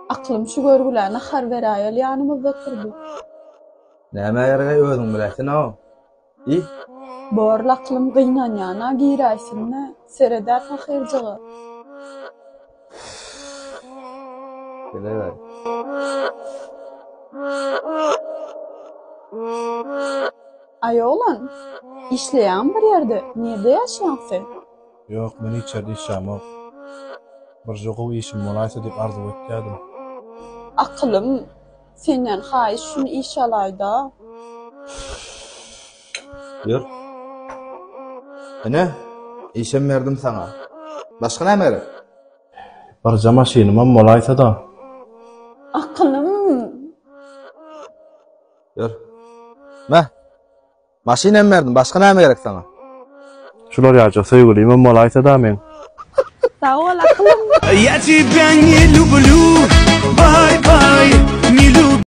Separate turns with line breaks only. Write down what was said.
Aklım şu görgülerine har verayel yanımızda turdu.
Näme ýerge özüň biläsin o?
Borla aklım gynanýana giýräýsinne seredär tahirjygy.
Bileler.
Ayolan, işleýän bir ýerde nerede ýaşaýan sen?
Yok, men içeride işlemem. Bir jogu işim bolaysa dep arzu etdim.
Aklım senden haýyş şunu iş alaýda.
Ýör. Ene, işem berdim sana. Başga näme gerek?
Bir jama şeýnimem bolaysa da.
Aklım.
Ýör. Meh. Maşinem berdim, başga näme gerek sana?
Şular ýaja söýgülimem bolaysa da men.
Sağ ol aklım.
Я тебя не люблю.